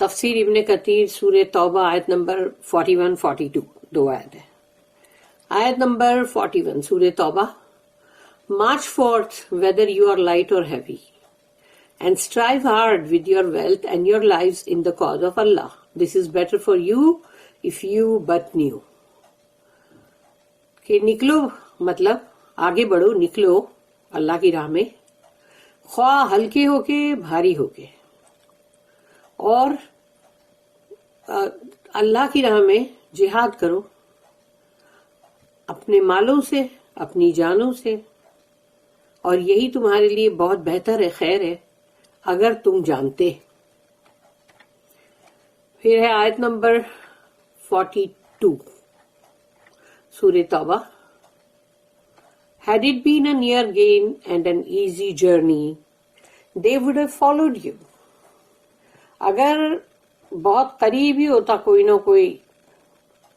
تفسیر ابن کثیر سورہ توبہ آیت نمبر 41-42 دو آیت ہے. آیت نمبر 41 سورہ توبہ. March forth whether you are light or heavy, and strive hard with your wealth and your lives in the cause of Allah. This is better for you if you but knew. کہ نکلو مطلب آگے بڑھو، نکلو اللہ کی راہ میں، خواہ ہلکے ہو کے بھاری ہو کے، اور اللہ کی راہ میں جہاد کرو اپنے مالوں سے، اپنی جانوں سے، اور یہی تمہارے لیے بہت بہتر ہے، خیر ہے اگر تم جانتے. پھر ہے آیت نمبر 42 سورہ توبہ. Had it been a near gain and an easy journey, they would have followed you. اگر بہت قریب ہی ہوتا کوئی نہ کوئی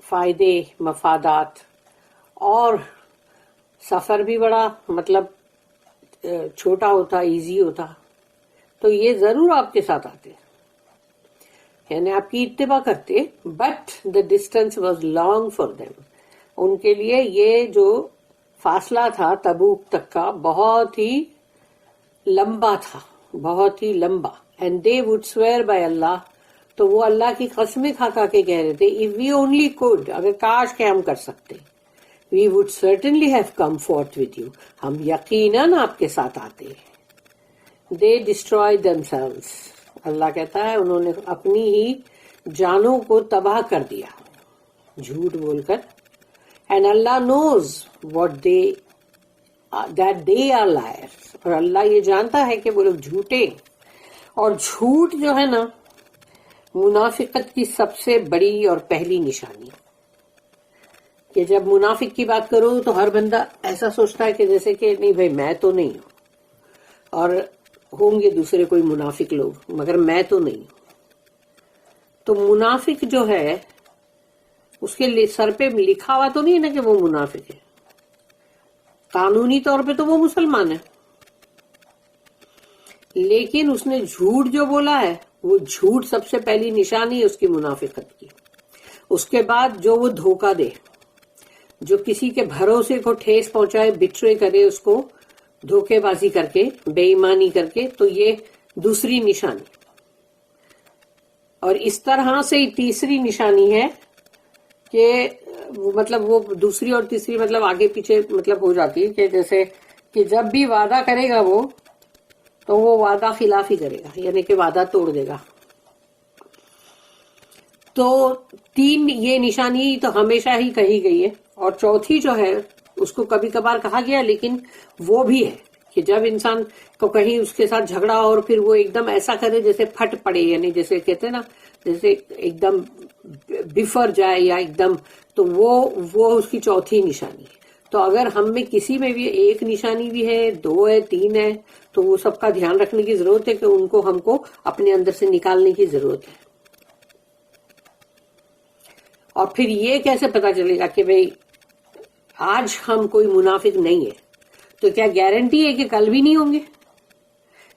فائدے مفادات اور سفر بھی بڑا مطلب چھوٹا ہوتا، ایزی ہوتا، تو یہ ضرور آپ کے ساتھ آتے، یعنی آپ کی اتباع کرتے. But the distance was long for them. ان کے لیے یہ جو فاصلہ تھا تبوک تک کا بہت ہی لمبا تھا، بہت ہی لمبا. And they would swear by اللہ، تو وہ اللہ کی قسمیں کھا کھا کے کہہ رہے تھے اف وی اونلی کوڈ، اگر کاش کہ ہم کر سکتے، we would certainly have come forth with you، ہم یقیناً آپ کے ساتھ آتے. they destroyed themselves، اللہ کہتا ہے انہوں نے اپنی ہی جانوں کو تباہ کر دیا جھوٹ بول کر. and Allah knows that they are liars، اور اللہ یہ جانتا ہے کہ وہ لوگ جھوٹے. اور جھوٹ جو ہے نا منافقت کی سب سے بڑی اور پہلی نشانی، کہ جب منافق کی بات کرو تو ہر بندہ ایسا سوچتا ہے کہ جیسے کہ نہیں بھائی میں تو نہیں ہوں، اور ہوں گے دوسرے کوئی منافق لوگ مگر میں تو نہیں. تو منافق جو ہے اس کے سر پہ لکھا ہوا تو نہیں نا کہ وہ منافق ہے، قانونی طور پہ تو وہ مسلمان ہے، لیکن اس نے جھوٹ جو بولا ہے وہ جھوٹ سب سے پہلی نشانی ہے اس کی منافقت کی. اس کے بعد جو وہ دھوکہ دے، جو کسی کے بھروسے کو ٹھیس پہنچائے، بٹرے کرے، اس کو دھوکے بازی کر کے، بے ایمانی کر کے، تو یہ دوسری نشانی. اور اس طرح سے تیسری نشانی ہے کہ مطلب وہ دوسری اور تیسری مطلب آگے پیچھے مطلب ہو جاتی ہے، کہ جیسے کہ جب بھی وعدہ کرے گا وہ تو وہ وعدہ خلاف ہی کرے گا، یعنی کہ وعدہ توڑ دے گا. تو تین یہ نشانی تو ہمیشہ ہی کہی گئی ہے، اور چوتھی جو ہے اس کو کبھی کبھار کہا گیا، لیکن وہ بھی ہے کہ جب انسان کو کہیں اس کے ساتھ جھگڑا اور پھر وہ ایک دم ایسا کرے جیسے پھٹ پڑے، یعنی جیسے کہتے ہیں نا جیسے ایک دم بفر جائے یا ایک دم، تو وہ اس کی چوتھی نشانی ہے. تو اگر ہم میں کسی میں بھی ایک نشانی بھی ہے، دو ہے، تین ہے، تو وہ سب کا دھیان رکھنے کی ضرورت ہے کہ ان کو ہم کو اپنے اندر سے نکالنے کی ضرورت ہے. اور پھر یہ کیسے پتا چلے گا کہ بھئی آج ہم کوئی منافق نہیں ہے تو کیا گارنٹی ہے کہ کل بھی نہیں ہوں گے؟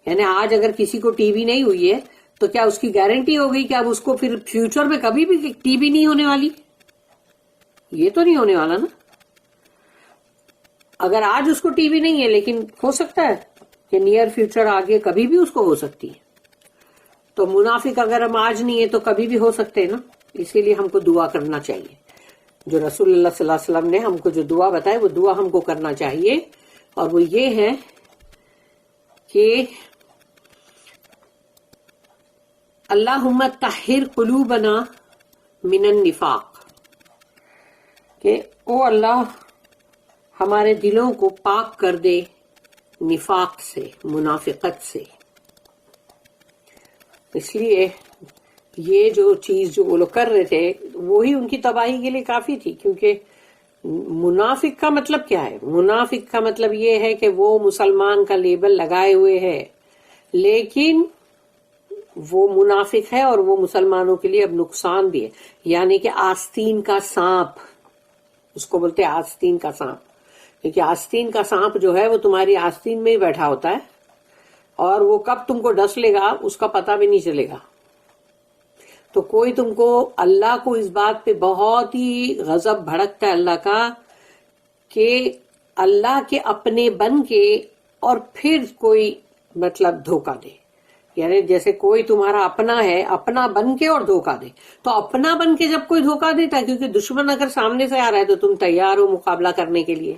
یعنی آج اگر کسی کو ٹی بی نہیں ہوئی ہے تو کیا اس کی گارنٹی ہو گئی کہ اب اس کو پھر فیوچر میں کبھی بھی ٹی بی نہیں ہونے والی؟ یہ تو نہیں ہونے والا نا. اگر آج اس کو ٹی بی نہیں ہے لیکن ہو سکتا ہے کہ نیئر فیوچر آگے کبھی بھی اس کو ہو سکتی ہے. تو منافق اگر ہم آج نہیں ہے تو کبھی بھی ہو سکتے ہیں نا. اسی لیے ہم کو دعا کرنا چاہیے، جو رسول اللہ صلی اللہ علیہ وسلم نے ہم کو جو دعا بتائے وہ دعا ہم کو کرنا چاہیے، اور وہ یہ ہے کہ اللہم طہر قلوبنا من النفاق، کہ او اللہ ہمارے دلوں کو پاک کر دے نفاق سے، منافقت سے. اس لیے یہ جو چیز جو وہ لوگ کر رہے تھے وہی ان کی تباہی کے لیے کافی تھی. کیونکہ منافق کا مطلب کیا ہے؟ منافق کا مطلب یہ ہے کہ وہ مسلمان کا لیبل لگائے ہوئے ہے، لیکن وہ منافق ہے اور وہ مسلمانوں کے لیے اب نقصان بھی ہے. یعنی کہ آستین کا سانپ، اس کو بولتے ہیں آستین کا سانپ، کیونکہ آستین کا سانپ جو ہے وہ تمہاری آستین میں ہی بیٹھا ہوتا ہے، اور وہ کب تم کو ڈس لے گا اس کا پتہ بھی نہیں چلے گا. تو کوئی تم کو اللہ کو اس بات پہ بہت ہی غضب بھڑکتا ہے اللہ کا کہ اللہ کے اپنے بن کے اور پھر کوئی مطلب دھوکہ دے. یعنی جیسے کوئی تمہارا اپنا ہے, اپنا بن کے اور دھوکہ دے. تو اپنا بن کے جب کوئی دھوکہ دیتا ہے, کیونکہ دشمن اگر سامنے سے آ رہا ہے تو تم تیار ہو مقابلہ کرنے کے لیے.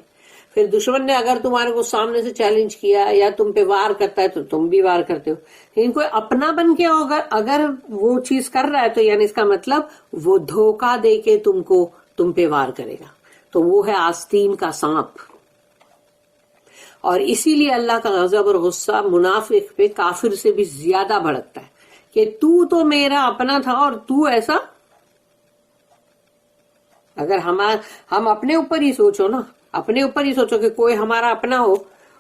پھر دشمن نے اگر تمہارے کو سامنے سے چیلنج کیا یا تم پہ وار کرتا ہے تو تم بھی وار کرتے ہو. لیکن کوئی اپنا بن کے اگر وہ چیز کر رہا ہے تو یعنی اس کا مطلب وہ دھوکہ دے کے تم پہ وار کرے گا. تو وہ ہے آستین کا سانپ. اور اسی لیے اللہ کا غضب اور غصہ منافق پہ, کافر سے بھی زیادہ بھڑکتا ہے کہ تو میرا اپنا تھا اور تو ایسا. اگر ہم اپنے اوپر ہی سوچو نا, اپنے اوپر ہی سوچو کہ کوئی ہمارا اپنا ہو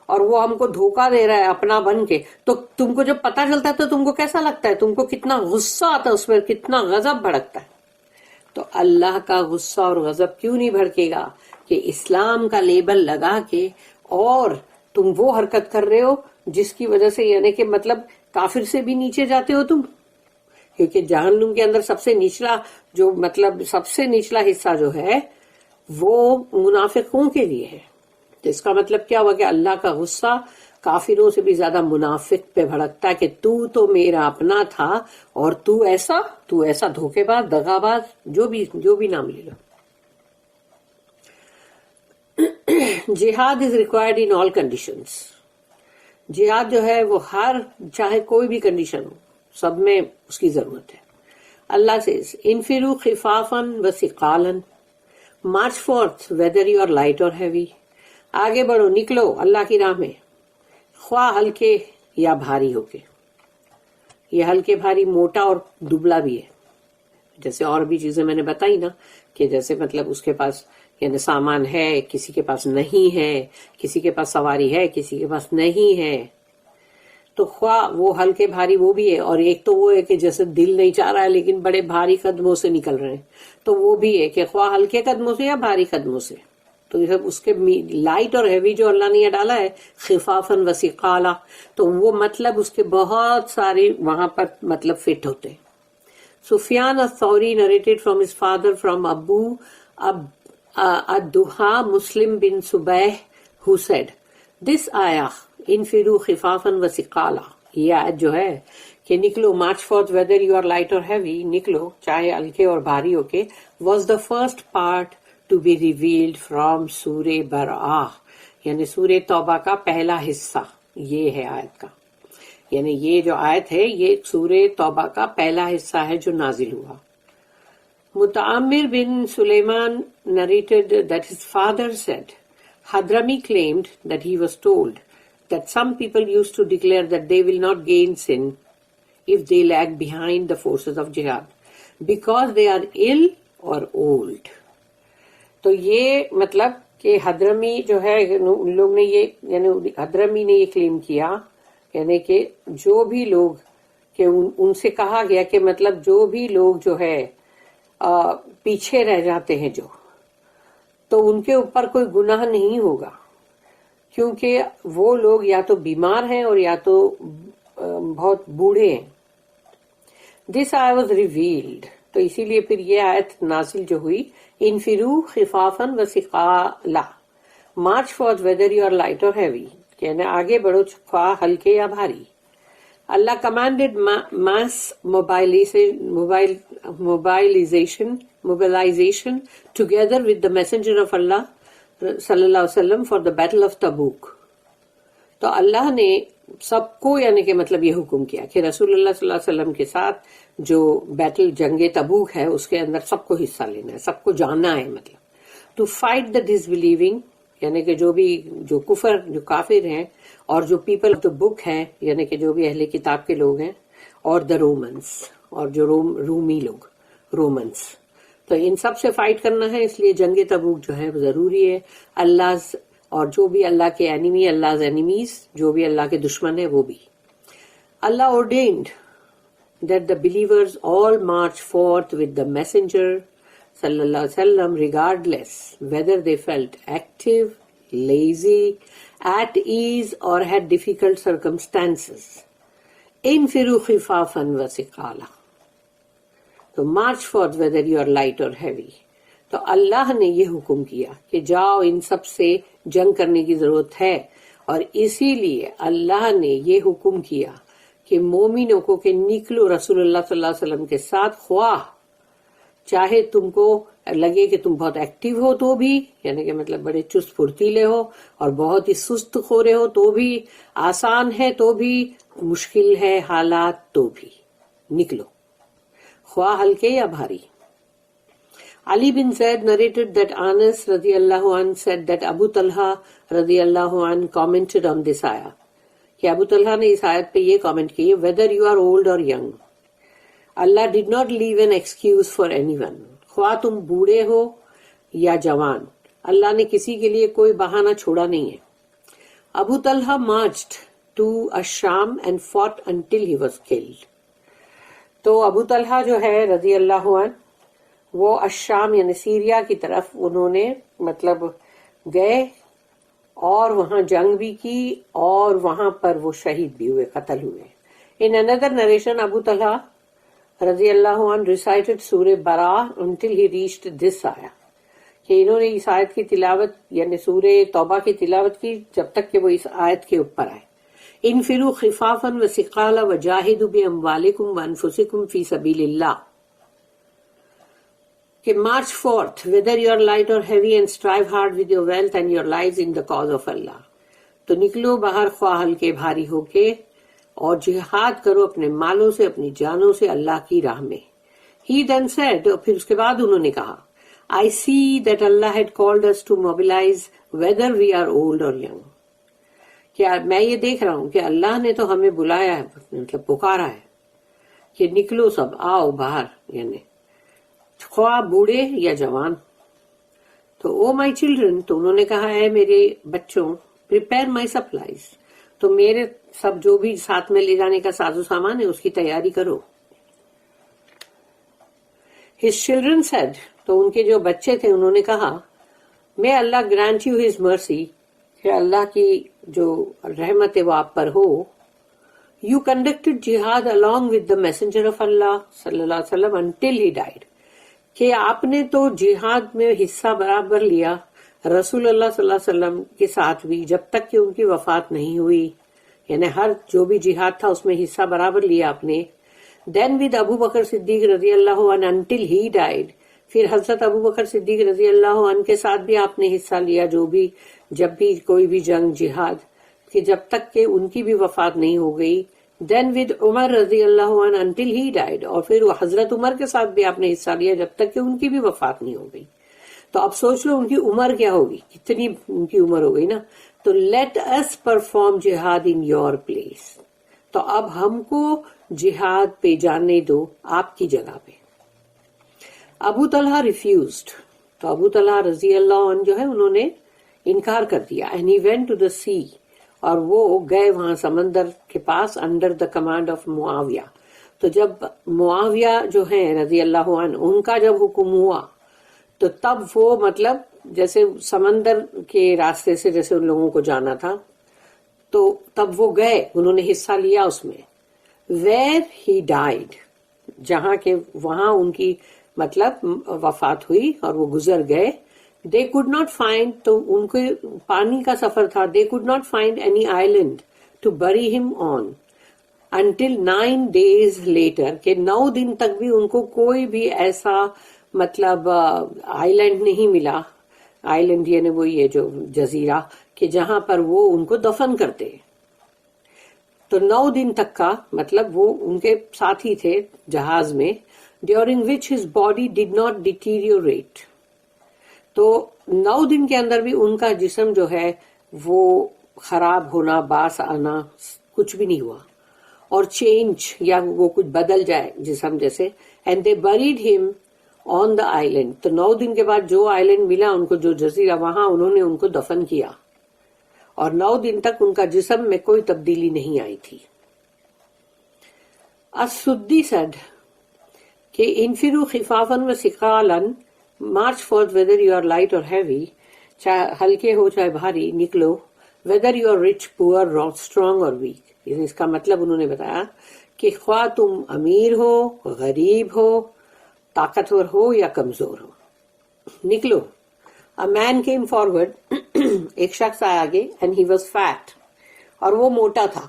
اور وہ ہم کو دھوکہ دے رہا ہے اپنا بن کے, تو تم کو جب پتہ چلتا ہے تو تم کو کیسا لگتا ہے, تم کو کتنا غصہ آتا ہے, اس پر کتنا غضب بھڑکتا ہے. تو اللہ کا غصہ اور غضب کیوں نہیں بھڑکے گا کہ اسلام کا لیبل لگا کے اور تم وہ حرکت کر رہے ہو جس کی وجہ سے یعنی کہ مطلب کافر سے بھی نیچے جاتے ہو تم. کیونکہ جہنم کے اندر سب سے نچلا حصہ جو ہے وہ منافقوں کے لیے ہے. تو اس کا مطلب کیا ہوا کہ اللہ کا غصہ کافروں سے بھی زیادہ منافق پہ بھڑکتا ہے کہ تو میرا اپنا تھا اور تو ایسا دھوکے باز, دغا باز, جو بھی نام لے لو. جہاد is required in all conditions. جہاد جو ہے وہ چاہے کوئی بھی کنڈیشن ہو, سب میں اس کی ضرورت ہے. اللہ سے انفروا خفافا وثقالا, march forth whether you are light اور ہیوی. آگے بڑھو, نکلو اللہ کی راہ میں, خواہ ہلکے یا بھاری ہو کے. یہ ہلکے بھاری موٹا اور دبلا بھی ہے, جیسے اور بھی چیزیں میں نے بتائی نا کہ جیسے مطلب اس کے پاس یعنی سامان ہے, کسی کے پاس نہیں ہے, کسی کے پاس سواری ہے, کسی کے پاس نہیں ہے. تو خواہ وہ ہلکے بھاری وہ بھی ہے, اور ایک تو وہ ہے کہ جیسے دل نہیں چاہ رہا ہے لیکن بڑے بھاری قدموں سے نکل رہے ہیں, تو وہ بھی ہے کہ خواہ ہلکے قدموں سے یا بھاری قدموں سے. تو یہ اس کے لائٹ اور ہیوی جو اللہ نے یہ ڈالا ہے خفافاً وثقالا, تو وہ مطلب اس کے بہت سارے وہاں پر مطلب فٹ ہوتے. سفیان الثوری narrated from his father from Abu Ad-Duha Muslim bin Subeh who said this ayah انفروا خفافا وثقالا, یہ آیت جو ہے کہ نکلو march forth whether you are light اور ہیوی, نکلو چاہے ہلکے اور بھاری ہو کے, was the first part to be revealed from سورہ برآہ, یعنی سورہ توبہ کا پہلا حصہ یہ ہے آیت کا. یعنی یہ جو آیت ہے یہ سورہ توبہ کا پہلا حصہ ہے جو نازل ہوا. متعمر بن سلیمان narrated that his father said, Hadrami claimed that he was told that some people used to declare that they will not gain sin if they lag behind the forces of jihad because they are ill or old. تو یہ مطلب کہ حضرمی جو ہے ان لوگ نے یہ یعنی حضرمی نے یہ کلیم کیا یعنی کہ جو بھی لوگ کہ ان سے کہا گیا کہ مطلب جو بھی لوگ جو ہے پیچھے رہ جاتے ہیں جو, تو ان کے اوپر کوئی گناہ نہیں ہوگا کیونکہ وہ لوگ یا تو بیمار ہیں اور یا تو بہت بوڑھے ہیں. دس آئی واز ریویلڈ, تو اسی لیے پھر یہ آیت نازل جو ہوئی, انفروا خفافا وثقالا, march forth whether you are light اور ہیوی, یعنی آگے بڑھو خواہ ہلکے یا بھاری. اللہ commanded mass mobilization together with the messenger of Allah صلی اللہ علیہ وسلم for the battle of Tabuk. تو اللہ نے سب کو یعنی کہ مطلب یہ حکم کیا کہ رسول اللہ صلی اللہ علیہ وسلم کے ساتھ جو بیٹل جنگ تبوک ہے اس کے اندر سب کو حصہ لینا ہے, سب کو جانا ہے, مطلب to fight the disbelieving یعنی کہ جو کافر ہیں اور جو پیپل آف دا بک ہیں یعنی کہ جو بھی اہل کتاب کے لوگ ہیں, اور دا رومنس اور جو رومی لوگ رومنس, تو ان سب سے فائٹ کرنا ہے. اس لیے جنگ تبوک جو ہے وہ ضروری ہے. اللہ اور جو بھی اللہ کے اینیمی, اللہ اینیمیز, جو بھی اللہ کے دشمن ہیں وہ بھی. اللہ ordained that the believers all march forth with the messenger sallallahu alaihi wasallam regardless whether they felt active, lazy, at ease or had difficult circumstances. انفروا خفافا وثقالا. تو march forth whether you are light اور heavy. تو اللہ نے یہ حکم کیا کہ جاؤ ان سب سے جنگ کرنے کی ضرورت ہے، اور اسی لیے اللہ نے یہ حکم کیا کہ مومنوں کو کہ نکلو رسول اللہ صلی اللہ علیہ وسلم کے ساتھ، خواہ چاہے تم کو لگے کہ تم بہت ایکٹیو ہو تو بھی، یعنی کہ مطلب بڑے چست پھرتیلے ہو، اور بہت ہی سست خورے ہو تو بھی، آسان ہے تو بھی، مشکل ہے حالات تو بھی نکلو، خواہ ہلکے یا بھاری. Ali bin Zaid narrated that Anas radiallahu anh said that Abu Talha radiallahu anh commented on this ayah. کہ ابو طلحہ نے اس آیت پہ یہ کامنٹ کی، whether you are old or young, Allah did not leave an excuse for anyone. خواہ تم بوڑھے ہو یا جوان، اللہ نے کسی کے لیے کوئی بہانہ چھوڑا نہیں ہے. ابو Talha marched to الشام and fought until he was killed. تو ابو طلحہ جو ہے رضی اللہ عنہ وہ الشام یعنی سیریا کی طرف انہوں نے مطلب گئے اور وہاں جنگ بھی کی اور وہاں پر وہ شہید بھی ہوئے، قتل ہوئے. In another narration, ابو طلحہ رضی اللہ عنہ recited سورہ براء until he reached this ayah. کہ انہوں نے اس آیت کی تلاوت یعنی سورہ توبہ کی تلاوت کی جب تک کہ وہ اس آیت کے اوپر آئے. انفروا خفافا وثقالا وجاہدوا باموالکم وانفسکم فی سبیل اللہ. کہ march forth whether you are light or heavy and strive hard with your wealth and your lives in the cause of Allah. تو نکلو باہر خواہ ہلکے بھاری ہو کے اور جہاد کرو اپنے مالوں سے اپنی جانوں سے اللہ کی راہ میں. He then said, اور پھر اس کے بعد انہوں نے کہا I see that Allah had called us to mobilize whether we are old or young. کیا میں یہ دیکھ رہا ہوں کہ اللہ نے تو ہمیں بلایا ہے، مطلب پکارا ہے کہ نکلو سب آؤ باہر، یعنی خواہ بوڑھے یا جوان. تو او مائی چلڈرن، تو انہوں نے کہا ہے میرے بچوں، پریپیئر مائی سپلائز، تو میرے سب جو بھی ساتھ میں لے جانے کا ساز و سامان ہے اس کی تیاری کرو. His children said، تو ان کے جو بچے تھے انہوں نے کہا may Allah grant you his mercy، کہ اللہ کی جو رحمت ہے وہ آپ پر ہو. You conducted jihad along with the messenger of Allah صلی اللہ علیہ وسلم until he died. کہ آپ نے تو جہاد میں حصہ برابر لیا رسول اللہ صلی اللہ علیہ وسلم کے ساتھ بھی جب تک کہ ان کی وفات نہیں ہوئی، یعنی ہر جو بھی جہاد تھا اس میں حصہ برابر لیا آپ نے. دین ود ابو بکر صدیق رضی اللہ عنہ انٹل ہی ڈائیڈ، پھر حضرت ابو بکر صدیق رضی اللہ عنہ کے ساتھ بھی آپ نے حصہ لیا جو بھی جب بھی کوئی بھی جنگ جہاد، کہ جب تک کہ ان کی بھی وفات نہیں ہو گئی. دین ود عمر رضی اللہ عنہ انٹل ہی ڈائیڈ، اور پھر حضرت عمر کے ساتھ بھی آپ نے حصہ لیا جب تک کہ ان کی بھی وفات نہیں ہو گئی. تو اب سوچ لو ان کی عمر کیا ہوگی، کتنی ان کی عمر ہو گئی نا. تو لیٹ اس پرفارم جہاد ان یور پلیس، تو اب ہم کو جہاد پہ جانے دو آپ کی جگہ پہ. ابو طلحہ ریفیوزڈ، تو ابو طلحہ رضی اللہ عنہ جو ہے انہوں نے انکار کر دیا. And he went to the sea, اور وہ گئے وہاں سمندر کے پاس انڈر دا کمانڈ آف معاویہ. تو جب معاویہ جو ہیں رضی اللہ عنہ ان کا جب حکم ہوا تو تب وہ مطلب جیسے سمندر کے راستے سے جیسے ان لوگوں کو جانا تھا تو تب وہ گئے، انہوں نے حصہ لیا اس میں. ویئر ہی ڈائیڈ، جہاں کہ وہاں ان کی مطلب وفات ہوئی اور وہ گزر گئے. They could not find، تو ان کے پانی کا سفر تھا. They could not find any island to bury him on until 9 days later، کہ 9 دن تک بھی ان کو کوئی بھی ایسا مطلب آئیلینڈ نہیں ملا. آئیلینڈ یعنی وہ یہ جو جزیرہ کہ جہاں پر وہ ان کو دفن کرتے. تو 9 دن تک کا مطلب وہ ان کے ساتھی تھے جہاز میں. During which his body did not deteriorate، تو 9 دن کے اندر بھی ان کا جسم جو ہے وہ خراب ہونا، باس آنا کچھ بھی نہیں ہوا، اور چینج یا وہ کچھ بدل جائے جسم جیسے. اینڈ دے بریڈ ہم آن دا آئیلینڈ، تو 9 دن کے بعد جو آئیلینڈ ملا ان کو، جو جزیرہ، وہاں انہوں نے ان کو دفن کیا، اور 9 دن تک ان کا جسم میں کوئی تبدیلی نہیں آئی تھی. السدی سیڈ کہ انفروا خفافا وثقالا، march forth whether you are light اور ہیوی، چاہے ہلکے ہو چاہے بھاری نکلو. Whether you are rich poor strong اور ویک، اس کا مطلب انہوں نے بتایا کہ خواہ تم امیر ہو غریب ہو طاقتور ہو یا کمزور ہو، نکلو. A man came forward. ایک شخص آیا آگے and he was fat. اور وہ موٹا تھا.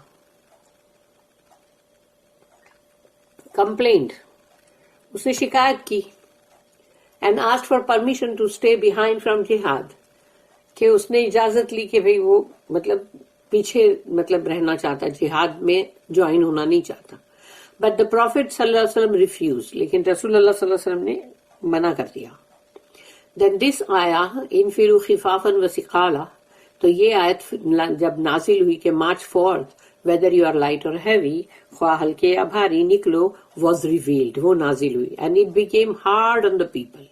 Complained. اس نے شکایت کی and asked for permission to stay behind from jihad. کہ اس نے اجازت لی کہ بھئی وہ مطلب پیچھے مطلب رہنا چاہتا، جہاد میں جوائن ہونا نہیں چاہتا. But the Prophet صلی اللہ علیہ وسلم refused. لیکن رسول اللہ صلی اللہ علیہ وسلم نے منع کر دیا. Then this آیا انفروا خفافا وثقالا. تو یہ آیت جب نازل ہوئی کہ march forth whether you are light or heavy، خواہ ہلکے یا بھاری نکلو، was revealed، وہ نازل ہوئی. And it became hard on the people.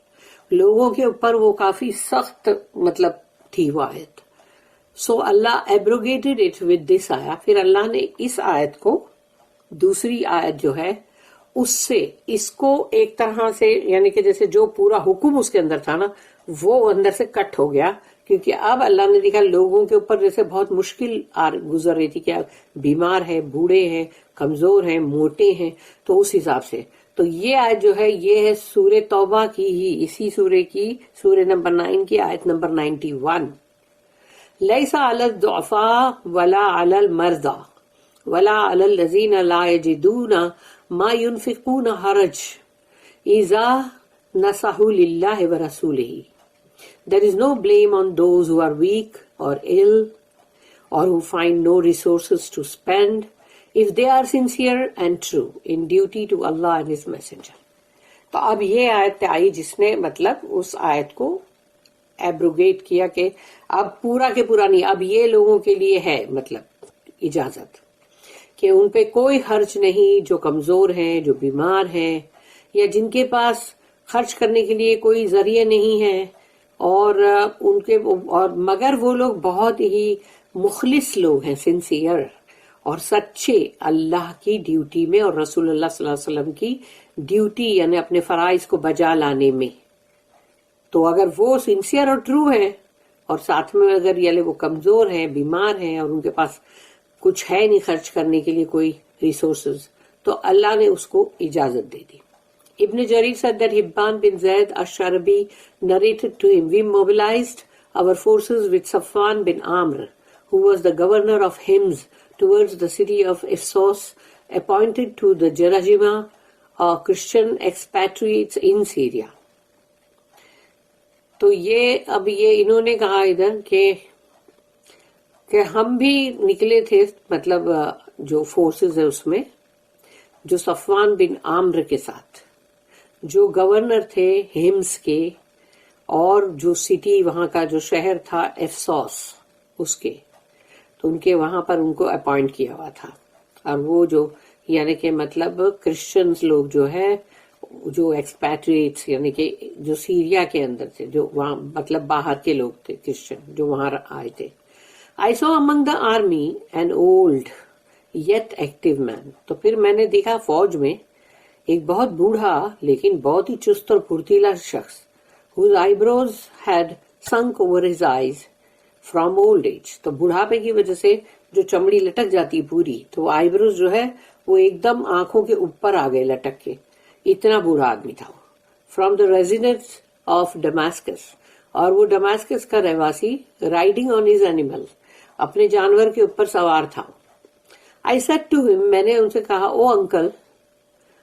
لوگوں کے اوپر وہ کافی سخت مطلب تھی وہ آیت. So Allah abrogated it with this آیا. پھر اللہ نے اس آیت کو دوسری آیت جو ہے اس سے اس کو ایک طرح سے یعنی کہ جیسے جو پورا حکم اس کے اندر تھا نا وہ اندر سے کٹ ہو گیا، کیونکہ اب اللہ نے دیکھا لوگوں کے اوپر جیسے بہت مشکل گزر رہی تھی کہ بیمار ہیں، بوڑھے ہیں، کمزور ہیں، موٹے ہیں، تو اس حساب سے تو یہ آیت جو ہے یہ ہے سورہ توبہ کی ہی، اسی سورہ کی سورہ نمبر 9 کی آیت نمبر 91. لیس علی الضعفاء ولا علی المرضى ولا علی الذین لا یجدون ما ينفقون حرج اذا نصحوا للہ ورسولہ. There is no blame on those who are weak or ill or who find no resources to spend if they are sincere and true in duty to Allah and His Messenger. تو اب یہ آیت آئی جس نے مطلب اس آیت کو abrogate کیا کہ اب پورا کے پورا نہیں، اب یہ لوگوں کے لیے ہے مطلب اجازت کہ ان پہ کوئی خرچ نہیں جو کمزور ہیں، جو بیمار ہیں، یا جن کے پاس خرچ کرنے کے لیے کوئی ذریعہ نہیں ہے، اور ان کے اور مگر وہ لوگ بہت ہی مخلص لوگ ہیں، سنسیئر اور سچے اللہ کی ڈیوٹی میں اور رسول اللہ صلی اللہ علیہ وسلم کی ڈیوٹی یعنی اپنے فرائض کو بجا لانے میں. تو اگر وہ سنسیئر اور ٹرو ہے اور ساتھ میں اگر یعنی وہ کمزور ہیں، بیمار ہیں اور ان کے پاس کچھ ہے نہیں خرچ کرنے کے لیے کوئی ریسورسز، تو اللہ نے اس کو اجازت دے دی. Ibn Jarir said that Hibban bin Zayd al-Sharabi narrated to him, we mobilized our forces with Safwan bin Amr, who was the governor of Hims, towards the city of Epsos, appointed to the Jarajima, Christian expatriates in Syria. تو یہ اب یہ انہوں نے کہا ادھر کہ ہم بھی نکلے تھے مطلب جو فورسز ہے اس میں جو صفوان بن عامر کے ساتھ جو گورنر تھے ہمس کے اور جو سٹی وہاں کا جو شہر تھا افسوس اس کے، تو ان کے وہاں پر ان کو اپوائنٹ کیا ہوا تھا. اور وہ جو یعنی کہ مطلب کرسچنز لوگ جو ہے جو ایکسپیٹریٹس یعنی کہ جو سیریا کے اندر تھے، جو وہاں مطلب باہر کے لوگ تھے کرسچن جو وہاں آئے تھے. I saw among the army an old yet active man. تو پھر میں نے دیکھا فوج میں ایک بہت بوڑھا لیکن بہت ہی چست اور پھرتیلا شخص whose eyebrows had sunk over his eyes from old age. تو بڑھاپے کی وجہ سے جو چمڑی لٹک جاتی پوری تو وہ آئی بروز جو ہے وہ ایک دم آنکھوں کے اوپر آ گئے لٹک کے، اتنا بوڑھا آدمی تھا وہ. فرام دا ریزیڈنس آف ڈماسکس، اور وہ ڈماسکس کا رہواسی، رائڈنگ آن ہز اینیمل، اپنے جانور کے اوپر سوار تھا. I said to him، میں نے ان سے کہا، او انکل،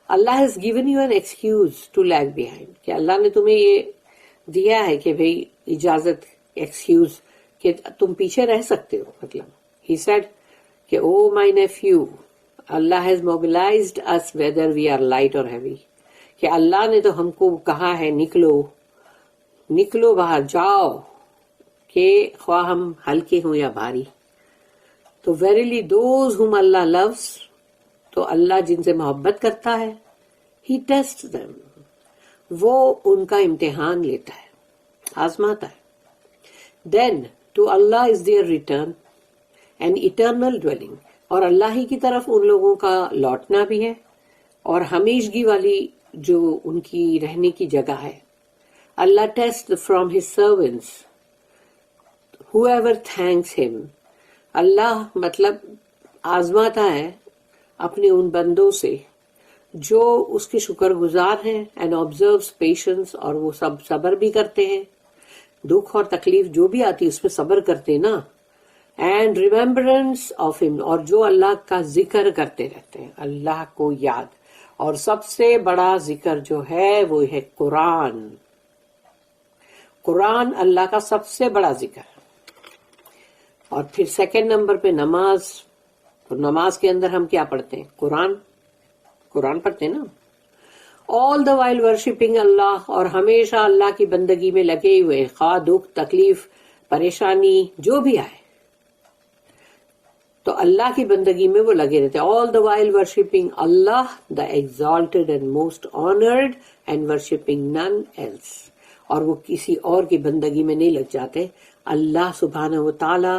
اللہ has given you an excuse to lag behind، کہ اللہ نے تمہیں یہ دیا ہے کہ بھئی اجازت، ایکسکیوز کہ تم پیچھے رہ سکتے ہو. مطلب he said کہ او my nephew، Allah has mobilized us whether we are light or heavy، کہ اللہ نے تو ہم کو کہا ہے نکلو نکلو باہر جاؤ، کہ خواہ ہم ہلکے ہوں یا بھاری. تو verily those whom Allah loves، تو اللہ جن سے محبت کرتا ہے، he tests them، وہ ان کا امتحان لیتا ہے، آزماتا ہے. then to Allah is their return and eternal dwelling، اور اللہ ہی کی طرف ان لوگوں کا لوٹنا بھی ہے اور ہمیشگی والی جو ان کی رہنے کی جگہ ہے. اللہ test from his servants whoever thanks him، اللہ مطلب آزماتا ہے اپنے ان بندوں سے جو اس کے شکر گزار ہیں اینڈ آبزروس پیشنس، اور وہ سب صبر بھی کرتے ہیں، دکھ اور تکلیف جو بھی آتی اس پہ صبر کرتے نا، اینڈ ریمبرنس آف ہم، اور جو اللہ کا ذکر کرتے رہتے ہیں، اللہ کو یاد. اور سب سے بڑا ذکر جو ہے وہ ہے قرآن. قرآن اللہ کا سب سے بڑا ذکر ہے. اور پھر سیکنڈ نمبر پہ نماز. تو نماز کے اندر ہم کیا پڑھتے ہیں؟ قرآن پڑھتے ہیں نا. آل دا وائل ورشپنگ اللہ، اور ہمیشہ اللہ کی بندگی میں لگے ہوئے، خواہ دکھ تکلیف پریشانی جو بھی آئے تو اللہ کی بندگی میں وہ لگے رہتے. آل دا وائل ورشپنگ اللہ the exalted and most honoured and worshipping none else. اور وہ کسی اور کی بندگی میں نہیں لگ جاتے، اللہ سبحانہ و تعالی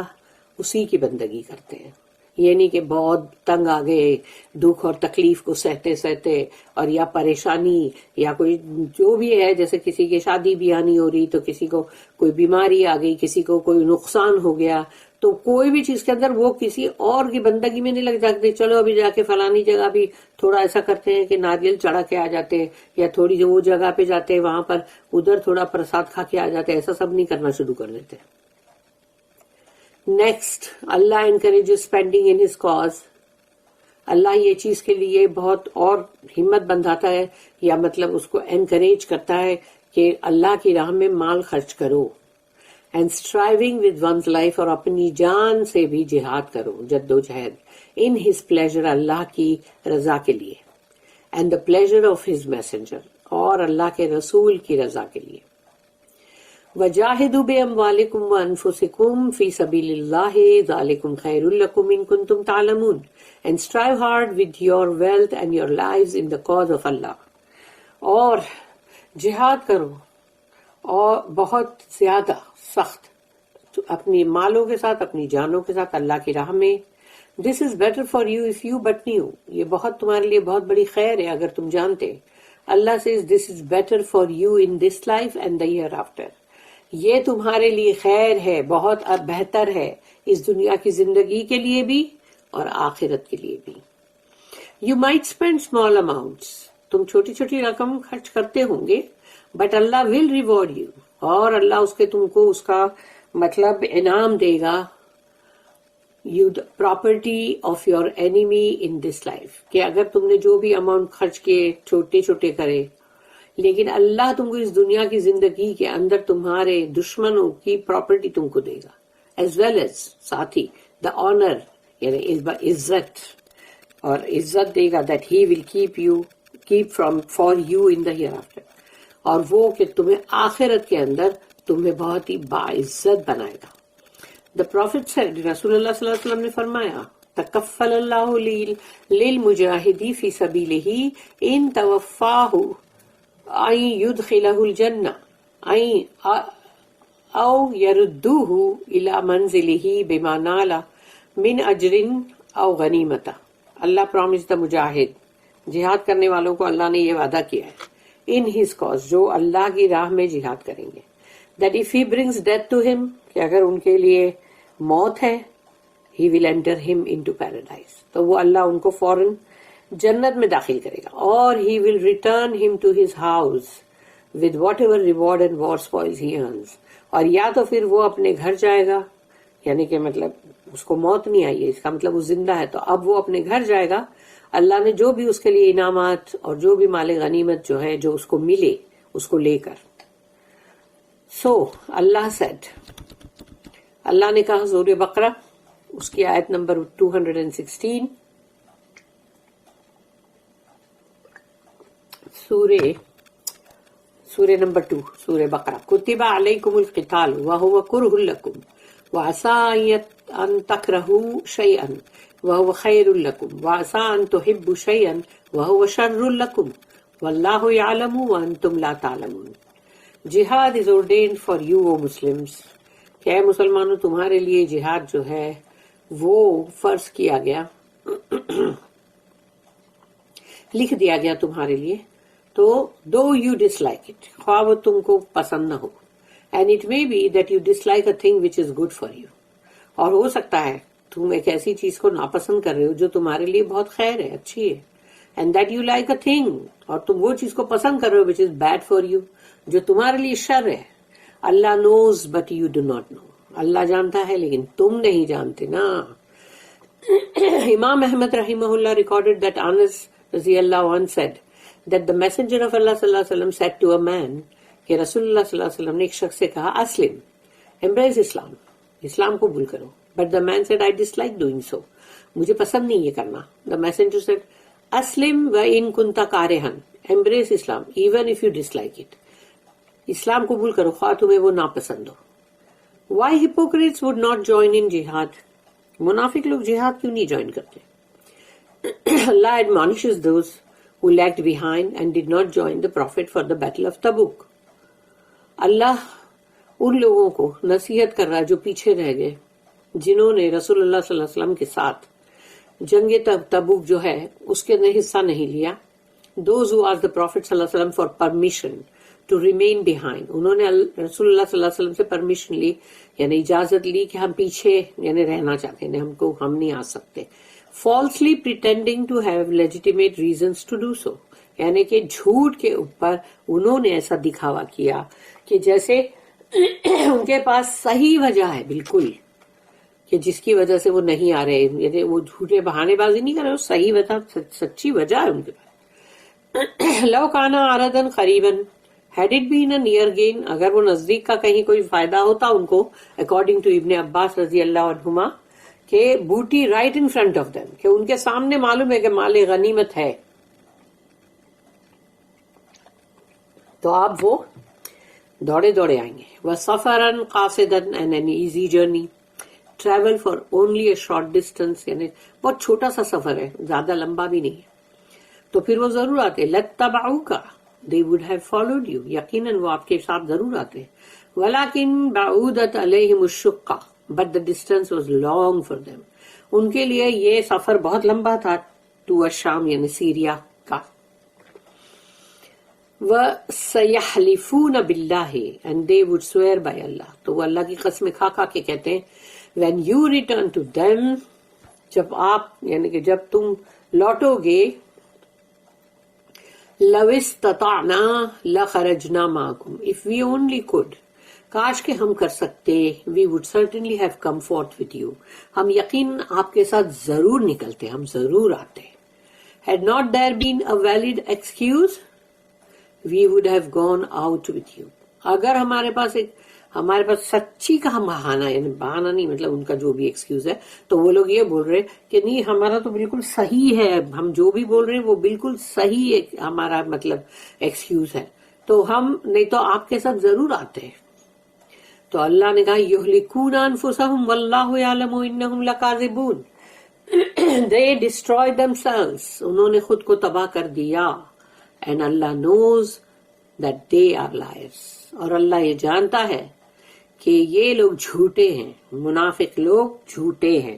اسی کی بندگی کرتے ہیں. یہ نہیں کہ بہت تنگ آ گئے دکھ اور تکلیف کو سہتے سہتے، اور یا پریشانی یا کوئی جو بھی ہے، جیسے کسی کی شادی بیاہ نہیں ہو رہی تو کسی کو کوئی بیماری آ گئی، کسی کو کوئی نقصان ہو گیا، تو کوئی بھی چیز کے اندر وہ کسی اور کی بندگی میں نہیں لگ جاتے. چلو ابھی جا کے فلانی جگہ بھی تھوڑا ایسا کرتے ہیں کہ ناریل چڑھا کے آ جاتے، یا تھوڑی جو وہ جگہ پہ جاتے وہاں پر ادھر تھوڑا پرساد کھا کے آ جاتے. ایسا سب نہیں کرنا شروع کر دیتے. نیکسٹ، اللہ encourage spending in his cause. اللہ یہ چیز کے لیے بہت اور ہمت بندھاتا ہے، یا مطلب اس کو انکریج کرتا ہے کہ اللہ کی راہ میں مال خرچ کرو. And striving with one's life, اور اپنی جان سے بھی جہاد کرو، جد و جہد. ان ہز پلیزر، اللہ کی رضا کے لیے. And the pleasure of his messenger, اور اللہ کے رسول کی رضا کے لیے. وَجَاهِدُوا بِأَمْوَالِكُمْ وَأَنفُسِكُمْ فِي سَبِيلِ اللَّهِ ذَلِكُمْ خَيْرٌ لَكُمْ إِن كُنتُمْ تَعْلَمُونَ. And strive hard with your wealth and your lives in the cause of Allah. اور جہاد کرو، اور بہت زیادہ سخت، اپنی مالوں کے ساتھ، اپنی جانوں کے ساتھ اللہ کی راہ میں. This is better for you if you but knew. یہ بہت تمہارے لیے بہت بڑی خیر ہے اگر تم جانتے. اللہ says this is better for you in this life and the hereafter. یہ تمہارے لیے خیر ہے، بہت بہتر ہے اس دنیا کی زندگی کے لیے بھی اور آخرت کے لیے بھی. You might spend small amounts. تم چھوٹی چھوٹی رقم خرچ کرتے ہوں گے، but Allah will reward you. اور اللہ تم کو اس کا مطلب انعام دے گا. You the property of your enemy in this life. کہ اگر تم نے جو بھی اماؤنٹ خرچ کیے چھوٹے چھوٹے کرے، لیکن اللہ تم کو اس دنیا کی زندگی کے اندر تمہارے دشمنوں کی پراپرٹی تم کو دے گا، ایز ویل ایز ساتھ ہی دا آنر، یعنی عزت، اور عزت دے گا. That he will keep from for you in the hereafter. اور وہ کہ تمہیں آخرت کے اندر تمہیں بہت ہی باعزت بنائے گا. دا پروفیٹ سیڈ، رسول اللہ صلی اللہ علیہ وسلم نے فرمایا، تکفل اللہ للمجاہدی فی سبیلہ ان توفاہ ان یدخلہ الجنہ او یردوہ الی منزلہ بما نال من اجر او غنیمتہ. اللہ پرامس دا مجاہد، جہاد کرنے والوں کو اللہ نے یہ وعدہ کیا ہے، ان ہز کاز، جو اللہ کی راہ میں جہاد کریں گے، that if he brings death to them, کہ اگر ان کے لیے موت ہے، he will enter them into paradise, تو وہ اللہ ان کو فوراً جنت میں داخل کرے گا. اور he will return him to his house with whatever reward and war spoils he earns. اور یا تو پھر وہ اپنے گھر جائے گا، یعنی کہ مطلب اس کو موت نہیں آئی ہے، اس کا مطلب وہ زندہ ہے، تو اب وہ اپنے گھر جائے گا. اللہ نے جو بھی اس کے لیے انعامات اور جو بھی مال غنیمت جو ہے جو اس کو ملے اس کو لے کر. سو اللہ سیڈ، اللہ نے کہا سورہ بقرہ اس کی آیت نمبر 216، سورہ نمبر 2 سورہ بقرہ، کتب علیکم القتال وہو کرہ لکم وعسى ان تکرہوا شیئا وهو خیر لکم وعسى ان تحبوا شیئا وهو شر لکم واللہ یعلم وانتم لا تعلمون. جہاد is ordained for you O Muslims. کہ اے مسلمانوں تمہارے لیے جہاد جو ہے وہ فرض کیا گیا، لکھ دیا گیا تمہارے لیے. تو though you dislike it, خواہ وہ تم کو پسند نہ ہو، and it may be that you dislike a thing which is good for you. اور ہو سکتا ہے تم ایک ایسی چیز کو ناپسند کر رہے ہو جو تمہارے لیے بہت خیر ہے، اچھی ہے. and that you like a thing, اور تم وہ چیز کو پسند کر رہے ہو which is bad for you, جو تمہارے لیے شر ہے. اللہ knows but you do not know. اللہ جانتا ہے لیکن تم نہیں جانتے نا. Imam Ahmad rahimahullah recorded that Anas radiyallahu anhu said that the messenger of Allah sallallahu alaihi wasallam said to a man کہ رسول اللہ صلی اللہ علیہ وسلم نے ایک شخص سے کہا اسلم, embrace Islam, اسلام قبول کرو. But the man said I dislike doing so, مجھے پسند نہیں یہ کرنا. The messenger said اسلم وَإِن كُنْتَ كَارِهًا, embrace Islam even if you dislike it. اسلام قبول کرو خواہ تمہیں وہ ناپسند ہو. Why hypocrites would not join in jihad? منافق لوگ جہاد کیوں نہیں جوائن کرتے؟ Allah admonishes those who lagged behind and did not join the Prophet for the battle of Tabuk. اللہ ان لوگوں کو نصیحت کر رہا ہے جو پیچھے رہ گئے, جنہوں نے رسول اللہ صلی اللہ علیہ وسلم کے ساتھ جنگ تبوک جو ہے اس کے اندر حصہ نہیں لیا. Those who asked the Prophet صلی اللہ علیہ وسلم for permission to remain behind, انہوں نے رسول اللہ صلی اللہ علیہ وسلم سے پرمیشن لی, یعنی اجازت لی کہ ہم پیچھے یعنی رہنا چاہتے ہیں, ہم نہیں آ سکتے. Falsely pretending to have legitimate reasons to do so, یعنی کہ جھوٹ کے اوپر انہوں نے ایسا دکھاوا کیا کہ جیسے ان کے پاس صحیح وجہ ہے بالکل کہ جس کی وجہ سے وہ نہیں آ رہے, یعنی وہ جھوٹے بہانے بازی نہیں کر رہے, صحیح وجہ سچی وجہ ہے ان کے پاس. لو کانا عرضاً قریباً had it been a near gain, اگر وہ نزدیک کا کہیں کوئی فائدہ ہوتا ان کو, according to ابن عباس رضی اللہ عنہما, کہ بوٹی right in front of them, کہ ان کے سامنے معلوم ہے کہ مال غنیمت ہے, تو آپ وہ دوڑے دوڑے آئیں گے. وَسَفَرًا قَاصِدًا and an easy journey, travel for only a short distance, یعنی بہت چھوٹا سا سفر ہے, زیادہ لمبا بھی نہیں ہے, تو پھر وہ ضرور آتے. لَاتَّبَعُوكَ, they would have followed you, یقیناً وہ آپ کے ساتھ ضرور آتے. وَلَكِنْ بَعُودَتْ عَلَيْهِمُ الشُّقَّةُ, but the distance was long for them, ان کے لیے یہ سفر بہت لمبا تھا to الشام یعنی سیریا کا. وَسَيَحْلِفُونَ بِاللَّهِ, and they would swear by Allah, تو وہ اللہ کی قسم کھا کھا کے کہتے ہیں when you return to them, جب آپ یعنی کہ جب تم لوٹو گے, لَوْ اسْتَطَعْنَا لَخَرَجْنَا مَعَكُمْ, if we only could, کاش کہ ہم کر سکتے, we would certainly have come forth with you, ہم یقین آپ کے ساتھ ضرور نکلتے, ہم ضرور آتے. had not there been a valid excuse, we would have gone out with you, اگر ہمارے پاس سچی کا بہانا, یعنی بہانا نہیں مطلب ان کا جو بھی ایکسکیوز ہے, تو وہ لوگ یہ بول رہے کہ نہیں ہمارا تو بالکل صحیح ہے, ہم جو بھی بول رہے ہیں وہ بالکل صحیح ہمارا مطلب ایکسکیوز ہے, تو ہم نہیں تو آپ کے ساتھ ضرور آتے ہیں. تو اللہ نے کہا یہلکون انفسہم واللہ یعلم انہم لکاذبون, they destroyed themselves, انہوں نے خود کو تباہ کر دیا, and Allah knows that they are liars, اور اللہ یہ جانتا ہے کہ یہ لوگ جھوٹے ہیں, منافق لوگ جھوٹے ہیں.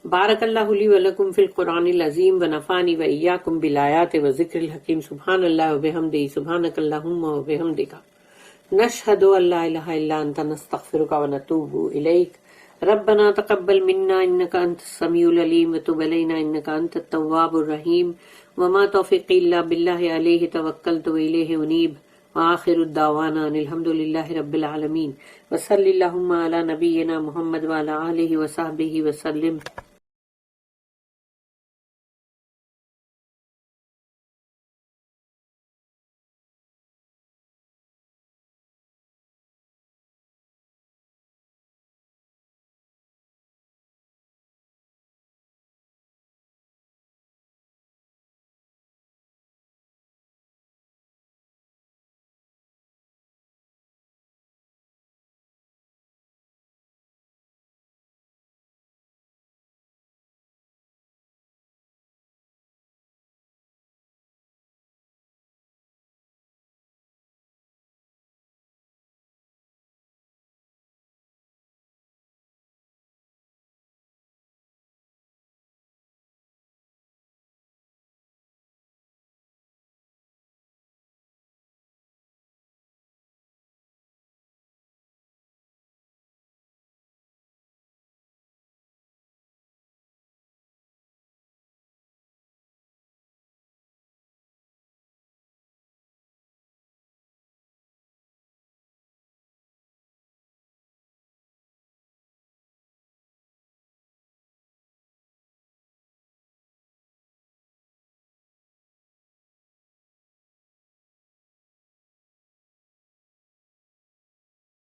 بارک اللہ لی ولکم فی القرآن العظیم ونفعنی وإیاکم بالآیات وذکر الحکیم. سبحان اللہ وبحمدہ, سبحانک اللہم وبحمدک, نشہد ان لا الہ الا انت, نستغفرک ونتوب الیک. ربنا تقبل منا انک انت السمیع العلیم وتب علینا انک انت التواب الرحیم. وما توفیقی الا باللہ علیہ توکلت والیہ انیب. وآخر الدعوانا ان الحمد للہ رب العالمین. وصلی اللہم علی نبینا محمد وعلی آلہ وصحبہ وسلم.